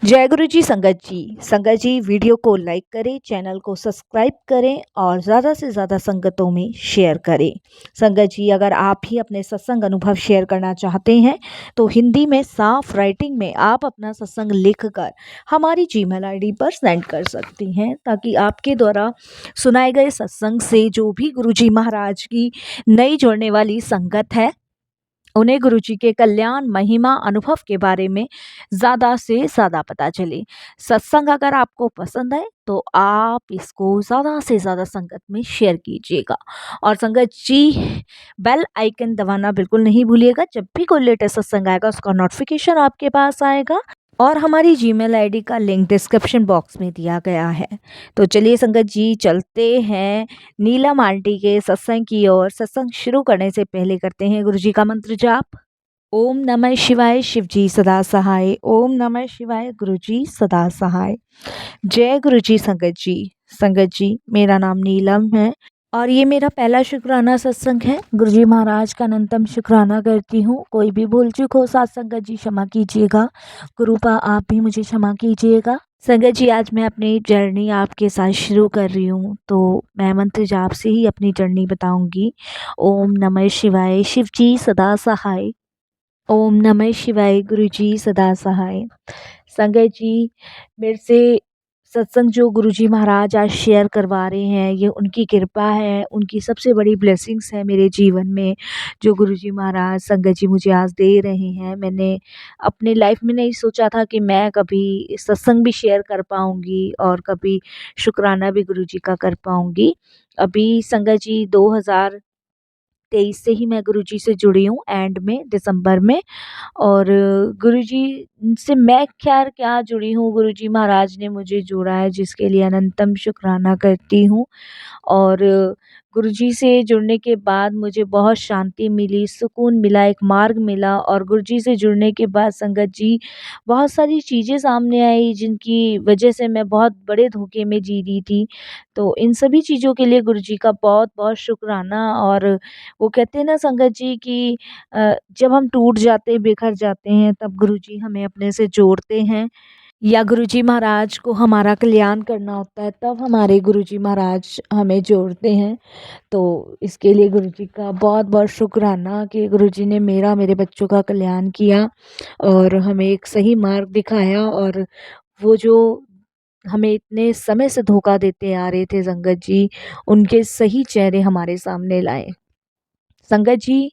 जय गुरु जी। संगत जी वीडियो को लाइक करें, चैनल को सब्सक्राइब करें और ज़्यादा से ज़्यादा संगतों में शेयर करें। संगत जी, अगर आप भी अपने सत्संग अनुभव शेयर करना चाहते हैं तो हिंदी में साफ राइटिंग में आप अपना सत्संग लिखकर हमारी जीमेल आईडी पर सेंड कर सकती हैं, ताकि आपके द्वारा सुनाए गए सत्संग से जो भी गुरु जी महाराज की नई जुड़ने वाली संगत है, उन्हें गुरु जी के कल्याण महिमा अनुभव के बारे में ज़्यादा से ज़्यादा पता चले। सत्संग अगर आपको पसंद है तो आप इसको ज़्यादा से ज़्यादा संगत में शेयर कीजिएगा। और संगत जी, बेल आइकन दबाना बिल्कुल नहीं भूलिएगा। जब भी कोई लेटेस्ट सत्संग आएगा उसका नोटिफिकेशन आपके पास आएगा। और हमारी जीमेल आईडी का लिंक डिस्क्रिप्शन बॉक्स में दिया गया है। तो चलिए संगत जी, चलते हैं नीलम आंटी के सत्संग की ओर। सत्संग शुरू करने से पहले करते हैं गुरु जी का मंत्र जाप। ओम नमः शिवाय, शिव जी सदा सहाय। ओम नमः शिवाय, गुरु जी सदा सहाय। जय गुरु जी। संगत जी, मेरा नाम नीलम है और ये मेरा पहला शुक्राना सत्संग है। गुरु जी महाराज का अनंतम शुक्राना करती हूँ। कोई भी भूल चूक हो साथ संगत जी क्षमा कीजिएगा। गुरुपा आप भी मुझे क्षमा कीजिएगा। संगत जी, आज मैं अपनी जर्नी आपके साथ शुरू कर रही हूँ, तो मैं मंत्र जाप से ही अपनी जर्नी बताऊंगी। ओम नमः शिवाय, शिव जी सदा सहाय। ओम नमः शिवाय, गुरु जी सदा सहाय। संगत जी, मेरे से सत्संग जो गुरु जी महाराज आज शेयर करवा रहे हैं, ये उनकी कृपा है, उनकी सबसे बड़ी ब्लेसिंग्स है मेरे जीवन में, जो गुरु जी महाराज संगत जी मुझे आज दे रहे हैं। मैंने अपने लाइफ में नहीं सोचा था कि मैं कभी सत्संग भी शेयर कर पाऊंगी और कभी शुक्राना भी गुरु जी का कर पाऊंगी। अभी संगत जी 2023 से ही मैं गुरुजी से जुड़ी हूँ, एंड में दिसंबर में। और गुरुजी से मैं खैर क्या जुड़ी हूँ, गुरुजी महाराज ने मुझे जोड़ा है, जिसके लिए अनंतम शुक्राना करती हूँ। और गुरुजी से जुड़ने के बाद मुझे बहुत शांति मिली, सुकून मिला, एक मार्ग मिला। और गुरुजी से जुड़ने के बाद संगत जी, बहुत सारी चीज़ें सामने आई जिनकी वजह से मैं बहुत बड़े धोखे में जी रही थी। तो इन सभी चीज़ों के लिए गुरुजी का बहुत बहुत शुक्राना। और वो कहते हैं ना संगत जी कि जब हम टूट जाते हैं, बिखर जाते हैं, तब गुरुजी हमें अपने से जोड़ते हैं। या गुरुजी महाराज को हमारा कल्याण करना होता है, तब हमारे गुरुजी महाराज हमें जोड़ते हैं। तो इसके लिए गुरुजी का बहुत बहुत शुक्राना कि गुरुजी ने मेरा, मेरे बच्चों का कल्याण किया और हमें एक सही मार्ग दिखाया। और वो जो हमें इतने समय से धोखा देते आ रहे थे संगत जी, उनके सही चेहरे हमारे सामने लाए। संगत जी,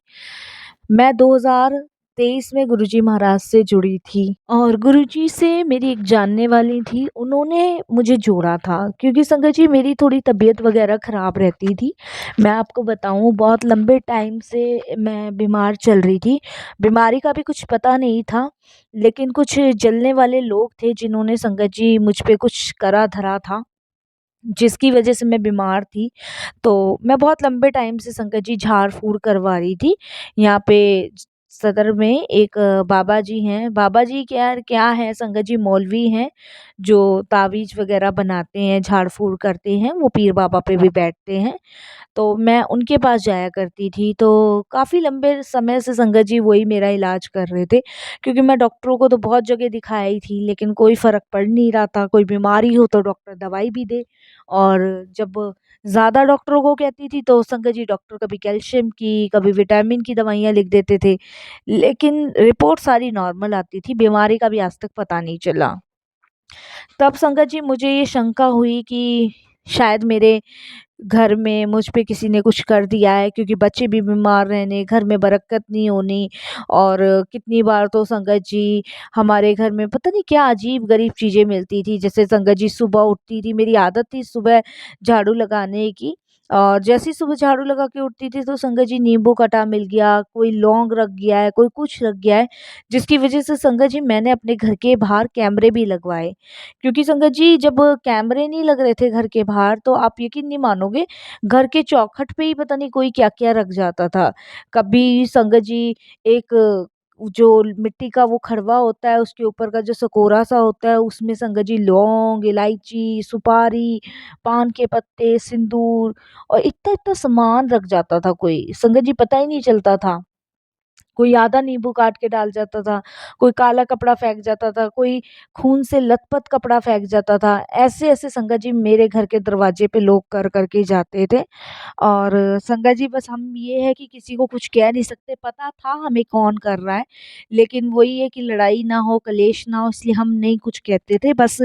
मैं 2023 में गुरुजी महाराज से जुड़ी थी और गुरुजी से मेरी एक जानने वाली थी, उन्होंने मुझे जोड़ा था। क्योंकि संगत जी, मेरी थोड़ी तबीयत वगैरह ख़राब रहती थी। मैं आपको बताऊं, बहुत लंबे टाइम से मैं बीमार चल रही थी। बीमारी का भी कुछ पता नहीं था, लेकिन कुछ जलने वाले लोग थे जिन्होंने संगत जी मुझ पे कुछ करा धरा था, जिसकी वजह से मैं बीमार थी। तो मैं बहुत लंबे टाइम से संगत जी झाड़-फूँक करवा रही थी। यहाँ पे सदर में एक बाबा जी हैं। बाबा जी क्या क्या हैं संगत जी, मौलवी हैं, जो तावीज़ वग़ैरह बनाते हैं, झाड़-फूँक करते हैं, वो पीर बाबा पे भी बैठते हैं। तो मैं उनके पास जाया करती थी। तो काफ़ी लंबे समय से संगत जी वही मेरा इलाज कर रहे थे, क्योंकि मैं डॉक्टरों को तो बहुत जगह दिखाई थी, लेकिन कोई फ़र्क पड़ नहीं रहा था। कोई बीमारी हो तो डॉक्टर दवाई भी दे, और जब ज़्यादा डॉक्टरों को कहती थी तो संगत जी डॉक्टर कभी कैल्शियम की, कभी विटामिन की दवाइयाँ लिख देते थे, लेकिन रिपोर्ट सारी नॉर्मल आती थी, बीमारी का भी आज तक पता नहीं चला। तब संगत जी मुझे ये शंका हुई कि शायद मेरे घर में मुझ पे किसी ने कुछ कर दिया है, क्योंकि बच्चे भी बीमार रहने, घर में बरकत नहीं होनी। और कितनी बार तो संगत जी हमारे घर में पता नहीं क्या अजीब-गरीब चीज़ें मिलती थी। जैसे संगत जी सुबह उठती थी, मेरी आदत थी सुबह झाड़ू लगाने की, और जैसे ही सुबह झाड़ू लगा के उठती थी तो संगत जी नींबू कटा मिल गया, कोई लौंग रख गया है, कोई कुछ रख गया है, जिसकी वज़ह से संगत जी मैंने अपने घर के बाहर कैमरे भी लगवाए। क्योंकि संगत जी जब कैमरे नहीं लग रहे थे घर के बाहर, तो आप यकीन नहीं मानोगे, घर के चौखट पे ही पता नहीं कोई क्या-क्या रख जाता था। कभी संगत जी एक जो मिट्टी का वो खड़वा होता है, उसके ऊपर का जो सकोरा सा होता है, उसमें संगत जी लौंग, इलायची, सुपारी, पान के पत्ते, सिंदूर और इतना-इतना सामान रख जाता था कोई। संगत जी पता ही नहीं चलता था। कोई आधा नींबू काट के डाल जाता था, कोई काला कपड़ा फेंक जाता था, कोई खून से लथपथ कपड़ा फेंक जाता था। ऐसे-ऐसे संगत जी मेरे घर के दरवाजे पे लोग कर के जाते थे। और संगत जी बस हम ये है कि किसी को कुछ कह नहीं सकते, पता था हमें कौन कर रहा है, लेकिन वही है कि लड़ाई ना हो, कलेश ना हो, इसलिए हम नहीं कुछ कहते थे। बस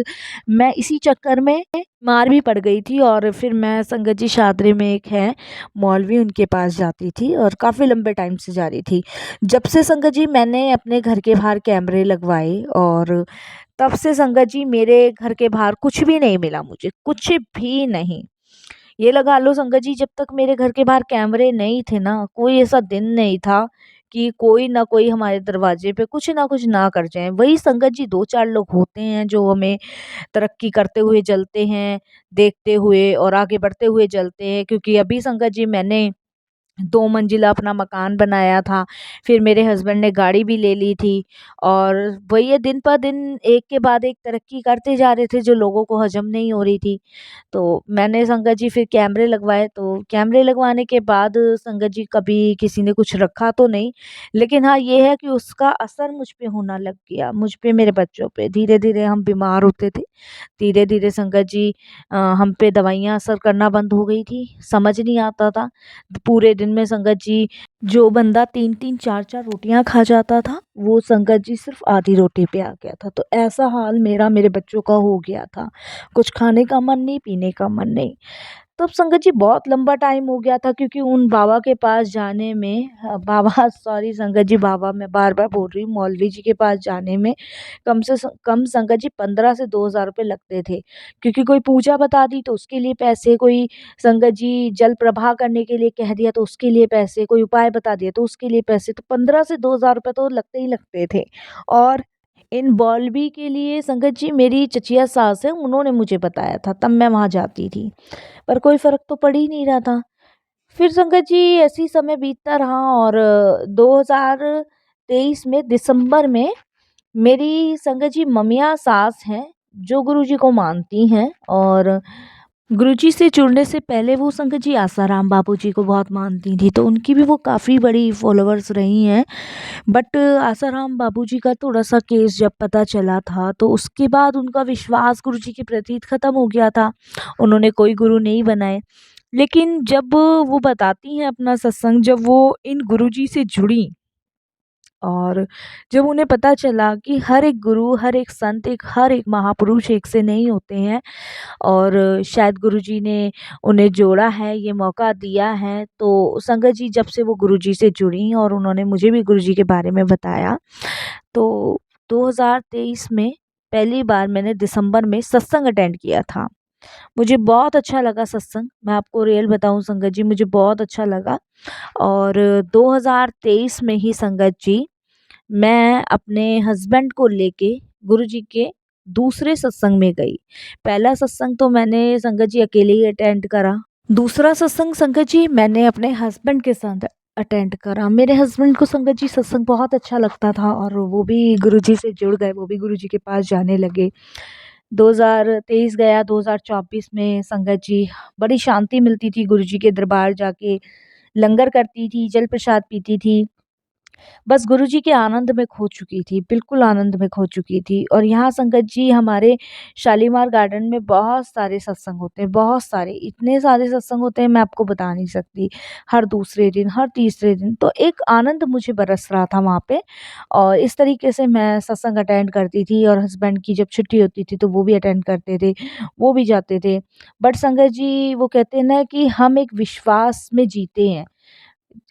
मैं इसी चक्कर में मार भी पड़ गई थी और फिर मैं संगत जी शादरे में एक है मौलवी, उनके पास जाती थी और काफ़ी लंबे टाइम से जा रही थी। जब से संगत जी मैंने अपने घर के बाहर कैमरे लगवाए और तब से संगत जी मेरे घर के बाहर कुछ भी नहीं मिला मुझे, कुछ भी नहीं। ये लगा लो संगत जी जब तक मेरे घर के बाहर कैमरे नहीं थे ना, कोई ऐसा दिन नहीं था कि कोई ना कोई हमारे दरवाजे पे कुछ ना कुछ ना कर जाए। वही संगत जी 2-4 लोग होते हैं जो हमें तरक्की करते हुए जलते हैं, देखते हुए और आगे बढ़ते हुए जलते हैं, क्योंकि अभी संगत जी मैंने 2 मंजिला अपना मकान बनाया था, फिर मेरे हस्बैंड ने गाड़ी भी ले ली थी और वही है दिन प दिन एक के बाद एक तरक्की करते जा रहे थे जो लोगों को हज़म नहीं हो रही थी। तो मैंने संगत जी फिर कैमरे लगवाए, तो कैमरे लगवाने के बाद संगत जी कभी किसी ने कुछ रखा तो नहीं, लेकिन हाँ, ये है कि उसका असर मुझ पे होना लग गया, मुझ पे, मेरे बच्चों पे। धीरे-धीरे हम बीमार होते थे, धीरे-धीरे संगत जी हम पे दवाइयाँ असर करना बंद हो गई थी, समझ नहीं आता था। पूरे दिन में संगत जी जो बंदा 3-3 4-4 रोटियाँ खा जाता था, वो संगत जी सिर्फ़ आधी रोटी पे आ गया था। तो ऐसा हाल मेरा, मेरे बच्चों का हो गया था। कुछ खाने का मन नहीं, पीने का मन नहीं। तब संगत जी बहुत लंबा टाइम हो गया था, क्योंकि उन बाबा के पास जाने में बाबा सॉरी संगत जी, बाबा मैं बार-बार बोल रही हूँ, मौलवी जी के पास जाने में कम संगत जी 15 से 2,000 रुपए लगते थे। क्योंकि कोई पूजा बता दी तो उसके लिए पैसे, कोई संगत जी जल प्रवाह करने के लिए कह दिया तो उसके लिए पैसे, कोई उपाय बता दिया तो उसके लिए पैसे, तो 15 से 2,000 रुपए तो लगते ही लगते थे। और इन मौलवी के लिए संगत जी मेरी चचिया सास है, उन्होंने मुझे बताया था, तब मैं वहाँ जाती थी। पर कोई फ़र्क तो पड़ ही नहीं रहा था। फिर संगत जी ऐसे ही समय बीतता रहा और 2023 में दिसंबर में मेरी संगत जी ममिया सास हैं, जो गुरुजी को मानती हैं और गुरुजी से जुड़ने से पहले वो संगत जी आसाराम बापू जी को बहुत मानती थी, तो उनकी भी वो काफ़ी बड़ी फॉलोवर्स रही हैं। बट आसाराम बापू जी का थोड़ा-सा केस जब पता चला था, तो उसके बाद उनका विश्वास गुरुजी के प्रति ख़त्म हो गया था। उन्होंने कोई गुरु नहीं बनाए। लेकिन जब वो बताती हैं अपना सत्संग, जब वो इन गुरुजी से जुड़ीं और जब उन्हें पता चला कि हर एक गुरु, हर एक संत, हर एक महापुरुष एक से नहीं होते हैं और शायद गुरुजी ने उन्हें जोड़ा है, ये मौका दिया है। तो संगत जी जब से वो गुरुजी से जुड़ी और उन्होंने मुझे भी गुरुजी के बारे में बताया, तो 2023 में पहली बार मैंने दिसंबर में सत्संग अटेंड किया था। मुझे बहुत अच्छा लगा सत्संग, मैं आपको रियल बताऊँ संगत जी, मुझे बहुत अच्छा लगा। और 2023 में ही संगत जी मैं अपने हस्बैंड को लेके गुरुजी के दूसरे सत्संग में गई। पहला सत्संग तो मैंने संगत जी अकेले ही अटेंड करा। दूसरा सत्संग संगत जी मैंने अपने हस्बैंड के साथ अटेंड करा। मेरे हस्बैंड को संगत जी सत्संग बहुत अच्छा लगता था और वो भी गुरुजी से जुड़ गए, वो भी गुरुजी के पास जाने लगे। 2023 गया, 2024 में संगत जी बड़ी शांति मिलती थी गुरुजी के दरबार जाके, लंगर करती थी, जल प्रसाद पीती थी। बस गुरुजी के आनंद में खो चुकी थी, बिल्कुल आनंद में खो चुकी थी। और यहाँ संगत जी हमारे शालीमार गार्डन में बहुत सारे सत्संग होते हैं, बहुत सारे, इतने सारे सत्संग होते हैं मैं आपको बता नहीं सकती। हर दूसरे दिन, हर तीसरे दिन, तो एक आनंद मुझे बरस रहा था वहाँ पे और इस तरीके से मैं सत्संग अटेंड करती थी और हस्बैंड की जब छुट्टी होती थी तो वो भी अटेंड करते थे, वो भी जाते थे। बट संगत जी वो कहते हैं ना कि हम एक विश्वास में जीते हैं।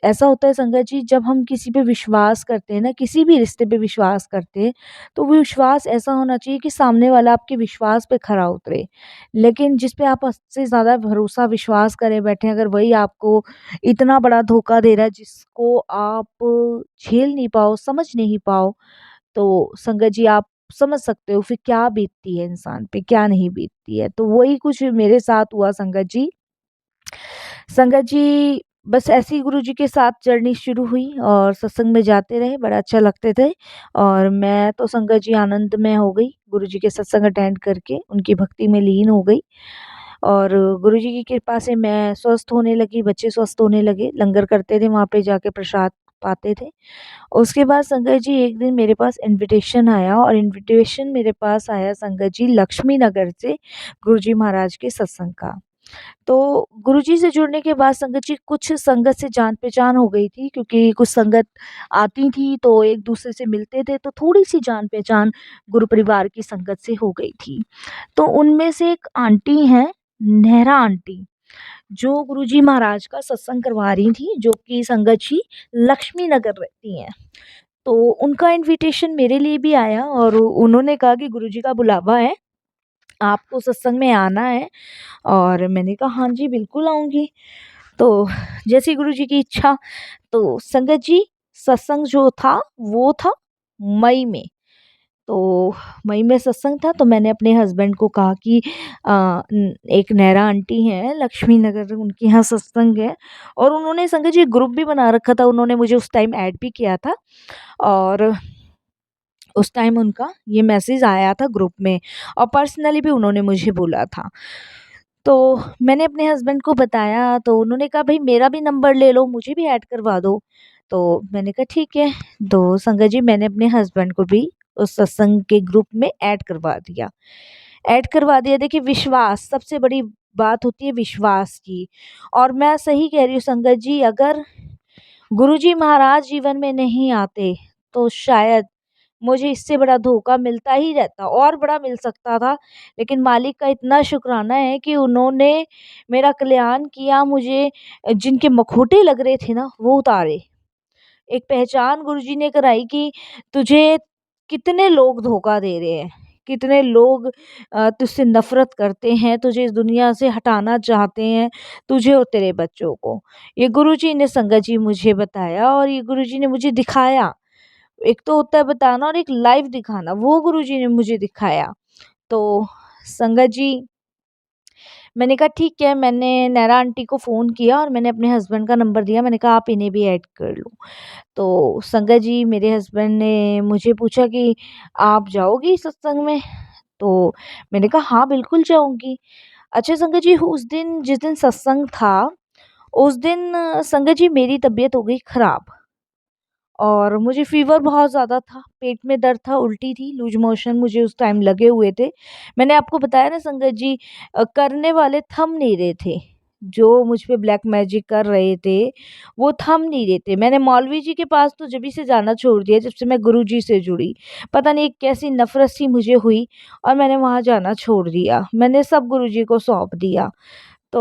ऐसा होता है संगत जी जब हम किसी पे विश्वास करते हैं ना, किसी भी रिश्ते पे विश्वास करते हैं, तो वो विश्वास ऐसा होना चाहिए कि सामने वाला आपके विश्वास पे खरा उतरे। लेकिन जिस पे आप हद से ज़्यादा भरोसा विश्वास करे बैठे हैं, अगर वही आपको इतना बड़ा धोखा दे रहा है जिसको आप झेल नहीं पाओ, समझ नहीं पाओ, तो संगत जी आप समझ सकते हो फिर क्या बीतती है इंसान पे, क्या नहीं बीतती है। तो वही कुछ मेरे साथ हुआ संगत जी। संगत जी बस ऐसे ही गुरुजी के साथ जर्नी शुरू हुई और सत्संग में जाते रहे, बड़ा अच्छा लगते थे और मैं तो संगत जी आनंद में हो गई, गुरुजी के सत्संग अटेंड करके उनकी भक्ति में लीन हो गई और गुरुजी की कृपा से मैं स्वस्थ होने लगी, बच्चे स्वस्थ होने लगे, लंगर करते थे वहाँ पे जाके प्रसाद पाते थे। उसके बाद संगत जी एक दिन मेरे पास इन्विटेशन आया, और इन्विटेशन मेरे पास आया संगत जी लक्ष्मी नगर से, गुरुजी महाराज के सत्संग का। तो गुरुजी से जुड़ने के बाद संगत जी कुछ संगत से जान-पहचान हो गई थी, क्योंकि कुछ संगत आती थी तो एक-दूसरे से मिलते थे, तो थोड़ी-सी जान-पहचान गुरु परिवार की संगत से हो गई थी। तो उनमें से एक आंटी हैं, नेहरा आंटी, जो गुरुजी महाराज का सत्संग करवा रही थी, जो कि संगत जी लक्ष्मी नगर रहती हैं। तो उनका इन्विटेशन मेरे लिए भी आया, और उन्होंने कहा कि गुरुजी का बुलावा है, आपको सत्संग में आना है। और मैंने कहा हाँ जी, बिल्कुल आऊँगी। तो जैसी गुरुजी की इच्छा, तो संगत जी सत्संग जो था वो था मई में। तो मई में सत्संग था, तो मैंने अपने हस्बैंड को कहा कि एक नेहरा आंटी हैं लक्ष्मी नगर, उनके यहाँ सत्संग है। और उन्होंने संगत जी ग्रुप भी बना रखा था, उन्होंने मुझे उस टाइम ऐड भी किया था, और उस टाइम उनका ये मैसेज आया था ग्रुप में, और पर्सनली भी उन्होंने मुझे बोला था। तो मैंने अपने हस्बैंड को बताया, तो उन्होंने कहा भई मेरा भी नंबर ले लो, मुझे भी ऐड करवा दो। तो मैंने कहा ठीक है। तो संगत जी मैंने अपने हस्बैंड को भी उस सत्संग के ग्रुप में ऐड करवा दिया। ऐड करवा दिया, देखिए विश्वास सबसे बड़ी बात होती है, विश्वास की। और मैं सही कह रही हूँ संगत जी, अगर गुरुजी महाराज जीवन में नहीं आते, तो शायद मुझे इससे बड़ा धोखा मिलता ही रहता, और बड़ा मिल सकता था। लेकिन मालिक का इतना शुक्राना है कि उन्होंने मेरा कल्याण किया, मुझे जिनके मखौटे लग रहे थे ना, वो उतारे। एक पहचान गुरुजी ने कराई कि तुझे कितने लोग धोखा दे रहे हैं, कितने लोग तुझसे नफ़रत करते हैं, तुझे इस दुनिया से हटाना चाहते हैं, तुझे और तेरे बच्चों को। ये गुरुजी ने संगत जी मुझे बताया, और ये गुरुजी ने मुझे दिखाया। एक तो होता है बताना, और एक लाइव दिखाना, वो गुरुजी ने मुझे दिखाया। तो संगत जी मैंने कहा ठीक है, मैंने नैरा आंटी को फ़ोन किया, और मैंने अपने हस्बैंड का नंबर दिया, मैंने कहा आप इन्हें भी ऐड कर लो। तो संगत जी मेरे हस्बैंड ने मुझे पूछा कि आप जाओगी सत्संग में? तो मैंने कहा हाँ, बिल्कुल जाऊँगी। अच्छा संगत जी, उस दिन जिस दिन सत्संग था, उस दिन संगत जी मेरी तबीयत हो गई खराब, और मुझे फ़ीवर बहुत ज़्यादा था, पेट में दर्द था, उल्टी थी, लूज़ मोशन मुझे उस टाइम लगे हुए थे। मैंने आपको बताया ना संगत जी, करने वाले थम नहीं रहे थे। जो मुझ पे ब्लैक मैजिक कर रहे थे, वो थम नहीं रहे थे। मैंने मौलवी जी के पास तो जभी से जाना छोड़ दिया, जब से मैं गुरुजी से जुड़ी। पता नहीं एक कैसी नफ़रत सी मुझे हुई, और मैंने वहाँ जाना छोड़ दिया। मैंने सब गुरुजी को सौंप दिया। तो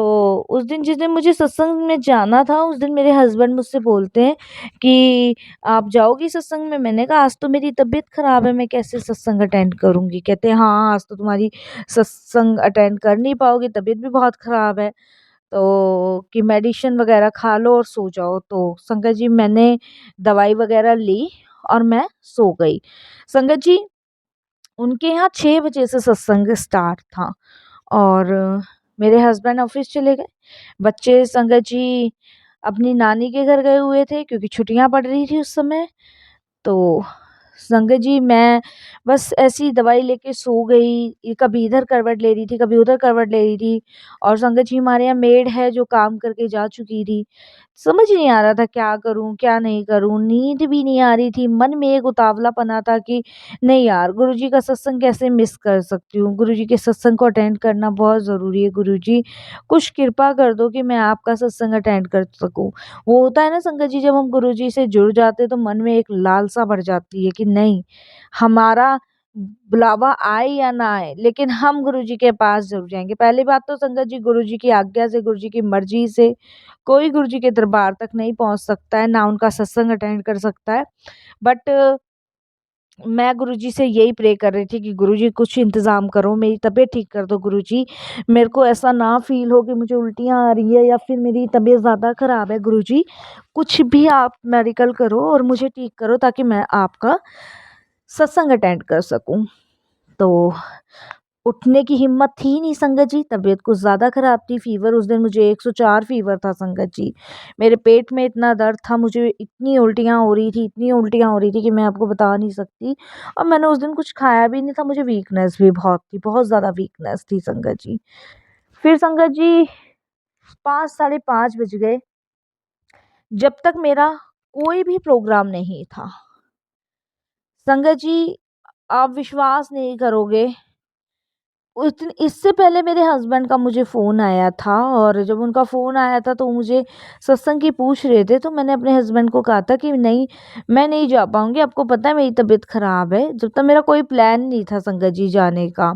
उस दिन जिस दिन मुझे सत्संग में जाना था, उस दिन मेरे हस्बैंड मुझसे बोलते हैं कि आप जाओगी सत्संग में? मैंने कहा आज तो मेरी तबीयत ख़राब है, मैं कैसे सत्संग अटेंड करूँगी? कहते हैं हाँ, आज तो तुम्हारी सत्संग अटेंड कर नहीं पाओगे, तबीयत भी बहुत ख़राब है। तो कि मेडिसिन वग़ैरह खा लो और सो जाओ। तो संगत जी मैंने दवाई वग़ैरह ली, और मैं सो गई। संगत जी उनके यहाँ 6 बजे से सत्संग स्टार्ट था, और मेरे हस्बैंड ऑफिस चले गए। बच्चे संगत जी अपनी नानी के घर गए हुए थे, क्योंकि छुट्टियाँ पड़ रही थी उस समय। तो संगत जी मैं बस ऐसी दवाई लेके सो गई, ये कभी इधर करवट ले रही थी, कभी उधर करवट ले रही थी। और संगत जी हमारे यहाँ मेड है जो काम करके जा चुकी थी। समझ नहीं आ रहा था क्या करूँ, क्या नहीं करूँ? नींद भी नहीं आ रही थी, मन में एक उतावलापना था कि नहीं यार, गुरुजी का सत्संग कैसे मिस कर सकती हूँ? गुरुजी के सत्संग को अटेंड करना बहुत ज़रूरी है गुरुजी, कुछ कृपा कर दो कि मैं आपका सत्संग अटेंड कर सकूँ। वो होता है ना संगत जी, जब हम गुरुजी से जुड़ जाते हैं तो मन में एक लालसा बढ़ जाती है कि नहीं, हमारा बुलावा आए या ना आए, लेकिन हम गुरुजी के पास ज़रूर जाएँगे। पहली बात तो संगत जी गुरुजी की आज्ञा से, गुरुजी की मर्ज़ी से कोई गुरुजी के दरबार तक नहीं पहुँच सकता है, ना उनका सत्संग अटेंड कर सकता है। बट मैं गुरुजी से यही प्रे कर रही थी कि गुरुजी कुछ इंतज़ाम करो, मेरी तबीयत ठीक कर दो गुरुजी। मेरे को ऐसा ना फ़ील हो कि मुझे उल्टियाँ आ रही है, या फिर मेरी तबीयत ज़्यादा ख़राब है गुरुजी। कुछ भी आप मेडिकल करो और मुझे ठीक करो, ताकि मैं आपका सत्संग अटेंड कर सकूँ। तो उठने की हिम्मत थी नहीं संगत जी, तबीयत कुछ ज़्यादा ख़राब थी, फ़ीवर उस दिन मुझे 104 फ़ीवर था संगत जी। मेरे पेट में इतना दर्द था, मुझे इतनी उल्टियाँ हो रही थी, इतनी उल्टियाँ हो रही थी कि मैं आपको बता नहीं सकती। और मैंने उस दिन कुछ खाया भी नहीं था, मुझे वीकनेस भी बहुत थी, बहुत ज़्यादा वीकनेस थी संगत जी। फिर संगत जी 5 साढ़े 5 बज गए, जब तक मेरा कोई भी प्रोग्राम नहीं था। संगत जी, आप विश्वास नहीं करोगे, उस दिन इससे पहले मेरे हस्बैंड का मुझे फ़ोन आया था और जब उनका फ़ोन आया था तो मुझे सत्संग की पूछ रहे थे, तो मैंने अपने हस्बैंड को कहा था कि नहीं, मैं नहीं जा पाऊँगी, आपको पता है मेरी तबीयत ख़राब है। जब तक मेरा कोई प्लान नहीं था संगत जी जाने का।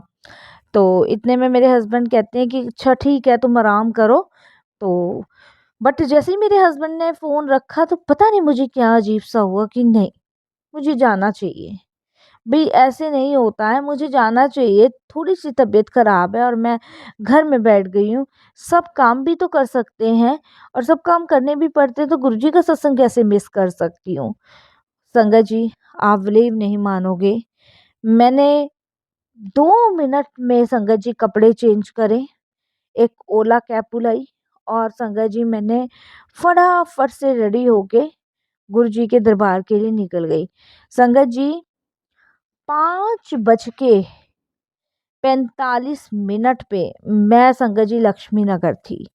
तो इतने में मेरे हस्बैंड कहते हैं कि अच्छा ठीक है, तुम आराम करो। तो बट जैसे ही मेरे हस्बैंड ने फ़ोन रखा तो पता नहीं मुझे क्या अजीब-सा हुआ कि नहीं, मुझे जाना चाहिए। भई ऐसे नहीं होता है, मुझे जाना चाहिए, थोड़ी-सी तबीयत ख़राब है और मैं घर में बैठ गई हूँ। सब काम भी तो कर सकते हैं और सब काम करने भी पड़ते हैं, तो गुरुजी का सत्संग कैसे मिस कर सकती हूँ? संगत जी, आप बिलीव नहीं मानोगे, मैंने 2 मिनट में संगत जी कपड़े चेंज करे, एक ओला कैब बुलाई और संगत जी मैंने फटाफट से रेडी होके गुरुजी के दरबार के लिए निकल गई। संगत जी, 5 बज के 45 मिनट पे मैं संगत जी लक्ष्मी नगर थी।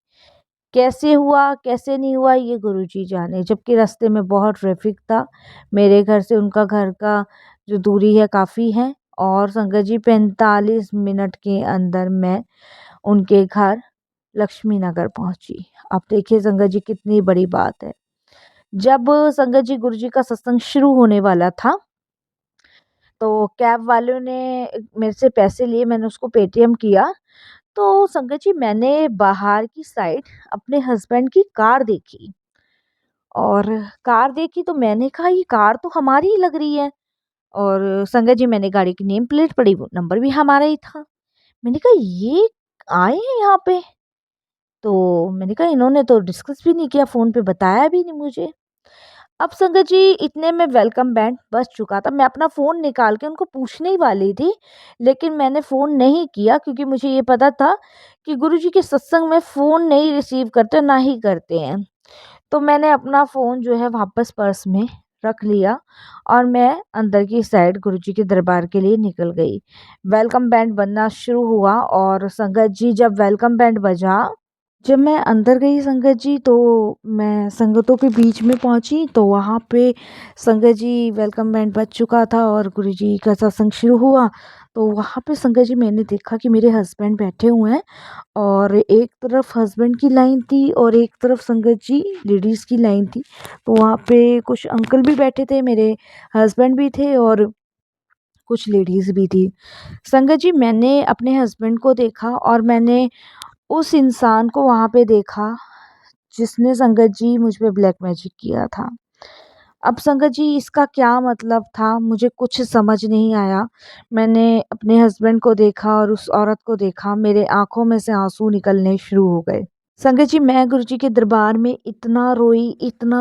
कैसे हुआ, कैसे नहीं हुआ ये गुरुजी जाने। जबकि रास्ते में बहुत ट्रैफिक था। मेरे घर से उनका घर का जो दूरी है काफ़ी है और संगत जी 45 मिनट के अंदर मैं उनके घर लक्ष्मी नगर पहुँची। आप देखिए संगत जी कितनी बड़ी बात है। जब संगत जी गुरुजी का सत्संग शुरू होने वाला था तो कैब वालों ने मेरे से पैसे लिए, मैंने उसको पेटीएम किया। तो संगत जी मैंने बाहर की साइड अपने हस्बैंड की कार देखी और कार देखी तो मैंने कहा ये कार तो हमारी ही लग रही है और संगत जी मैंने गाड़ी की नेम प्लेट पढ़ी, वो नंबर भी हमारा ही था। मैंने कहा ये आए हैं यहाँ पे, तो मैंने कहा इन्होंने तो डिस्कस भी नहीं किया, फ़ोन पे बताया भी नहीं मुझे। अब संगत जी इतने में वेलकम बैंड बज चुका था। मैं अपना फ़ोन निकाल के उनको पूछने ही वाली थी, लेकिन मैंने फ़ोन नहीं किया क्योंकि मुझे ये पता था कि गुरुजी के सत्संग में फ़ोन नहीं रिसीव करते, ना ही करते हैं। तो मैंने अपना फ़ोन जो है वापस पर्स में रख लिया और मैं अंदर की साइड गुरुजी के दरबार के लिए निकल गई। वेलकम बैंड बजना शुरू हुआ और संगत जी जब वेलकम बैंड बजा, जब मैं अंदर गई संगत जी तो मैं संगतों के बीच में पहुंची तो वहाँ पे संगत जी वेलकम बैंड बज चुका था और गुरुजी का सत्संग शुरू हुआ। तो वहाँ पे संगत जी मैंने देखा कि मेरे हस्बैंड बैठे हुए हैं और एक तरफ हस्बैंड की लाइन थी और एक तरफ संगत जी लेडीज़ की लाइन थी। तो वहाँ पे कुछ अंकल भी बैठे थे, मेरे हस्बैंड भी थे और कुछ लेडीज़ भी थी। संगत जी मैंने अपने हस्बैंड को देखा और मैंने उस इंसान को वहाँ पे देखा जिसने संगत जी मुझ पे ब्लैक मैजिक किया था। अब संगत जी इसका क्या मतलब था मुझे कुछ समझ नहीं आया। मैंने अपने हस्बैंड को देखा और उस औरत को देखा, मेरे आँखों में से आँसू निकलने शुरू हो गए। संगत जी मैं गुरुजी के दरबार में इतना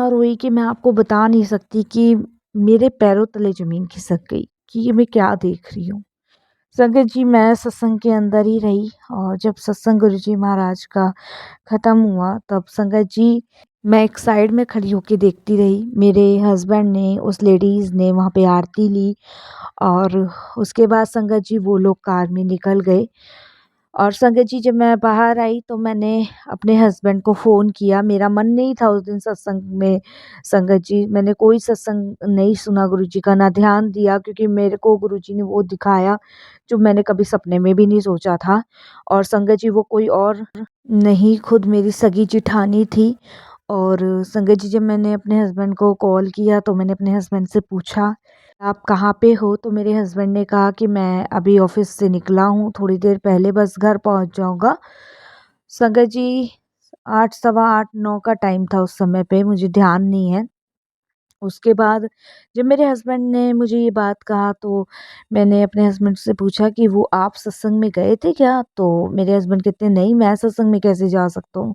रोई कि मैं आपको बता नहीं सकती कि मेरे पैरों तले ज़मीन खिसक गई कि ये मैं क्या देख रही हूँ। संगत जी मैं सत्संग के अंदर ही रही और जब सत्संग गुरुजी महाराज का ख़त्म हुआ तब संगत जी मैं एक साइड में खड़ी होके देखती रही। मेरे हस्बैंड ने, उस लेडीज़ ने वहाँ पे आरती ली और उसके बाद संगत जी वो लोग कार में निकल गए और संगत जी जब मैं बाहर आई तो मैंने अपने हस्बैंड को फ़ोन किया। मेरा मन नहीं था उस दिन सत्संग में संगत जी, मैंने कोई सत्संग नहीं सुना गुरुजी का, ना ध्यान दिया क्योंकि मेरे को गुरुजी ने वो दिखाया जो मैंने कभी सपने में भी नहीं सोचा था। और संगत जी वो कोई और नहीं, खुद मेरी सगी जेठानी थी। और संगत जी जब मैंने अपने हस्बैंड को कॉल किया तो मैंने अपने हस्बैंड से पूछा, "आप कहाँ पे हो?" तो मेरे हस्बैंड ने कहा कि मैं अभी ऑफ़िस से निकला हूँ, थोड़ी देर पहले बस घर पहुँच जाऊँगा। संगत जी 8 सवा 8 9 का टाइम था उस समय पे, मुझे ध्यान नहीं है। उसके बाद जब मेरे हस्बैंड ने मुझे ये बात कहा तो मैंने अपने हस्बैंड से पूछा कि वो आप सत्संग में गए थे क्या? तो मेरे हस्बैंड कहते हैं नहीं, मैं सत्संग में कैसे जा सकता हूँ।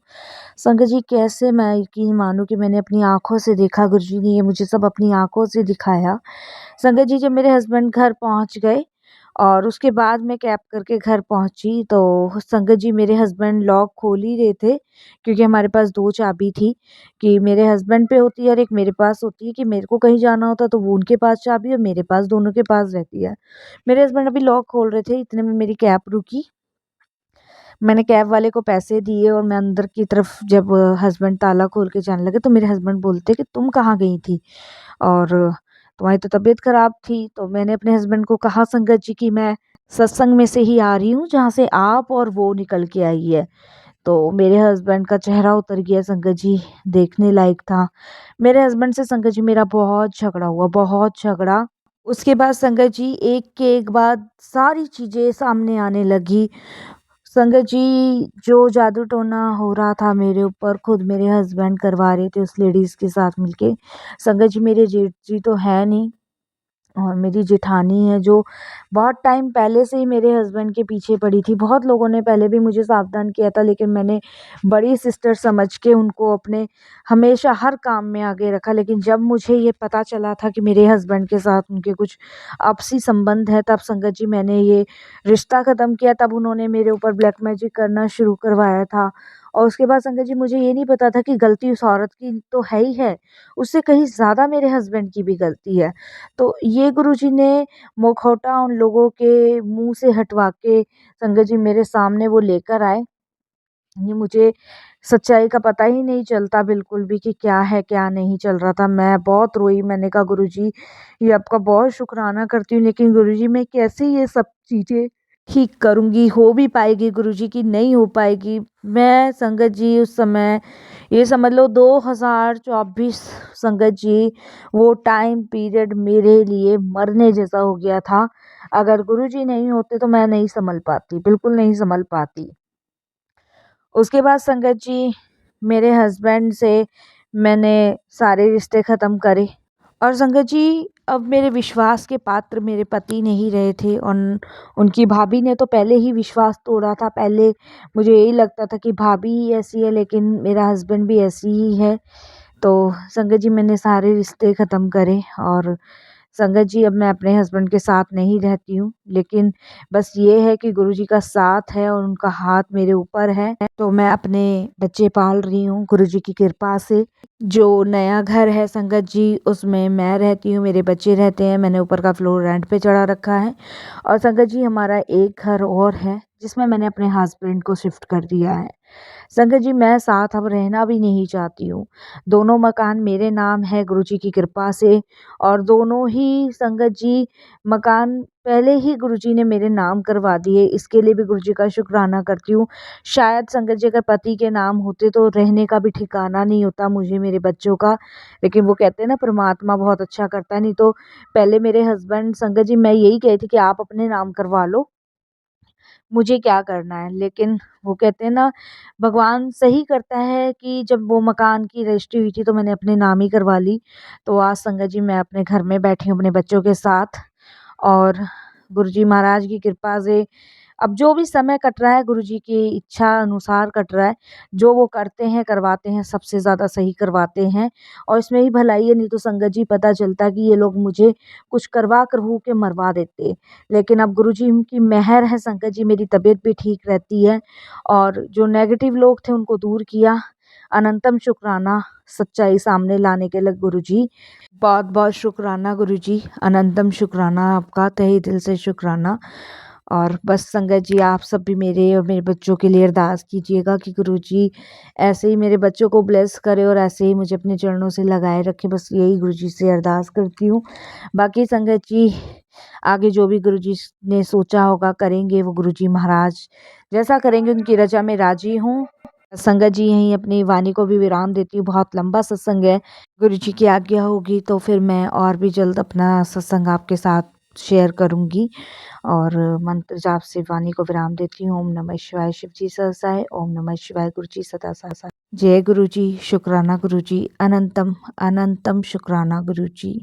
संगत जी कैसे मैं यकीन मानूँ कि मैंने अपनी आँखों से देखा, गुरुजी ने ये मुझे सब अपनी आँखों से दिखाया। संगत जी जब मेरे हस्बैंड घर पहुँच गए और उसके बाद मैं कैब करके घर पहुँची तो संगत जी मेरे हस्बैंड लॉक खोल ही रहे थे क्योंकि हमारे पास 2 चाबी थी कि मेरे हस्बैंड पे होती है और एक मेरे पास होती है कि मेरे को कहीं जाना होता तो वो उनके पास चाबी और मेरे पास, दोनों के पास रहती है। मेरे हस्बैंड अभी लॉक खोल रहे थे, इतने में मेरी कैब रुकी। मैंने कैब वाले को पैसे दिए और मैं अंदर की तरफ जब हस्बैंड ताला खोल के जाने लगे तो मेरे हस्बैंड बोलते कि तुम कहाँ गई थी और तुम्हारी तो तबीयत खराब थी। तो मैंने अपने हस्बैंड को कहा संगत जी कि मैं सत्संग में से ही आ रही हूँ जहाँ से आप और वो निकल के आई है। तो मेरे हस्बैंड का चेहरा उतर गया संगत जी, देखने लायक था। मेरे हस्बैंड से संगत जी मेरा बहुत झगड़ा हुआ, बहुत झगड़ा। उसके बाद संगत जी एक के एक बाद सारी चीज़ें सामने आने लगी। संगत जी जो जादू टोना हो रहा था मेरे ऊपर खुद मेरे हस्बैंड करवा रहे थे उस लेडीज़ के साथ मिलके। संगत जी मेरे जेठ जी तो है नहीं और मेरी जेठानी है जो बहुत टाइम पहले से ही मेरे हस्बैंड के पीछे पड़ी थी। बहुत लोगों ने पहले भी मुझे सावधान किया था लेकिन मैंने बड़ी सिस्टर समझ के उनको अपने हमेशा हर काम में आगे रखा। लेकिन जब मुझे ये पता चला था कि मेरे हस्बैंड के साथ उनके कुछ आपसी संबंध है तब संगत जी मैंने ये रिश्ता ख़त्म किया। तब उन्होंने मेरे ऊपर ब्लैक मैजिक करना शुरू करवाया था। और उसके बाद संगत जी मुझे ये नहीं पता था कि गलती उस औरत की तो है ही है, उससे कहीं ज़्यादा मेरे हस्बैंड की भी गलती है। तो ये गुरुजी ने मुखौटा उन लोगों के मुँह से हटवा के संगत जी मेरे सामने वो लेकर आए। ये मुझे सच्चाई का पता ही नहीं चलता बिल्कुल भी कि क्या है, क्या नहीं चल रहा था। मैं बहुत रोई, मैंने कहा गुरुजी ये आपका बहुत शुक्राना करती हूँ लेकिन गुरुजी मैं कैसे ये सब चीज़ें ठीक करूँगी? हो भी पाएगी गुरुजी कि नहीं हो पाएगी? मैं संगत जी उस समय ये समझ लो 2024 संगत जी वो टाइम पीरियड मेरे लिए मरने जैसा हो गया था। अगर गुरुजी नहीं होते तो मैं नहीं सँभल पाती, बिल्कुल नहीं सँभल पाती। उसके बाद संगत जी मेरे हस्बैंड से मैंने सारे रिश्ते ख़त्म करे और संगत जी अब मेरे विश्वास के पात्र मेरे पति नहीं रहे थे और उनकी भाभी ने तो पहले ही विश्वास तोड़ा था। पहले मुझे यही लगता था कि भाभी ही ऐसी है लेकिन मेरा हस्बैंड भी ऐसी ही है। तो संगत जी मैंने सारे रिश्ते ख़त्म करे और संगत जी अब मैं अपने हस्बैंड के साथ नहीं रहती हूँ लेकिन बस ये है कि गुरुजी का साथ है और उनका हाथ मेरे ऊपर है। तो मैं अपने बच्चे पाल रही हूँ गुरुजी की कृपा से। जो नया घर है संगत जी उसमें मैं रहती हूँ, मेरे बच्चे रहते हैं। मैंने ऊपर का फ्लोर रेंट पे चढ़ा रखा है और संगत जी हमारा एक घर और है जिसमें मैंने अपने हस्बैंड को शिफ्ट कर दिया है। संगत जी मैं साथ अब रहना भी नहीं चाहती हूँ। दोनों मकान मेरे नाम है गुरुजी की कृपा से और दोनों ही संगत जी मकान पहले ही गुरुजी ने मेरे नाम करवा दिए। इसके लिए भी गुरुजी का शुक्राना करती हूँ। शायद संगत जी अगर पति के नाम होते तो रहने का भी ठिकाना नहीं होता मुझे मेरे बच्चों का। लेकिन वो कहते हैं ना परमात्मा बहुत अच्छा करता है, नहीं तो पहले मेरे हस्बैंड संगत जी मैं यही कही थी कि आप अपने नाम करवा लो, मुझे क्या करना है। लेकिन वो कहते हैं ना भगवान सही करता है कि जब वो मकान की रजिस्ट्री हुई थी तो मैंने अपने नाम ही करवा ली। तो आज संगत जी मैं अपने घर में बैठी हूँ अपने बच्चों के साथ और गुरुजी महाराज की कृपा से अब जो भी समय कट रहा है गुरुजी की इच्छा अनुसार कट रहा है। जो वो करते हैं, करवाते हैं, सबसे ज़्यादा सही करवाते हैं और इसमें ही भलाई है। नहीं तो संगत जी पता चलता कि ये लोग मुझे कुछ करवा के मरवा देते। लेकिन अब गुरुजी की मेहर है संगत जी मेरी तबीयत भी ठीक रहती है और जो नेगेटिव लोग थे उनको दूर किया। अनंतम शुक्राना सच्चाई सामने लाने के लिए गुरुजी। बहुत-बहुत शुक्राना गुरुजी, अनंतम शुक्राना आपका, तहे दिल से शुक्राना। और बस संगत जी आप सब भी मेरे और मेरे बच्चों के लिए अरदास कीजिएगा कि गुरुजी ऐसे ही मेरे बच्चों को ब्लेस करे और ऐसे ही मुझे अपने चरणों से लगाए रखे। बस यही गुरुजी से अरदास करती हूँ। बाकी संगत जी आगे जो भी गुरुजी ने सोचा होगा करेंगे वो गुरुजी महाराज जैसा करेंगे उनकी रजा में राजी हूँ। संगत जी यहीं अपनी वाणी को भी विराम देती हूँ। बहुत लंबा सत्संग है। गुरुजी की आज्ञा होगी तो फिर मैं और भी जल्द अपना सत्संग आपके साथ शेयर करूँगी और मंत्र जाप से वाणी को विराम देती हूँ। ओम नमः शिवाय, शिव जी सहसाय। ओम नमः शिवाय, गुरु जी सदा सहसाय। जय गुरु जी, शुक्राना गुरु जी, अनंतम अनंतम शुक्राना गुरु जी।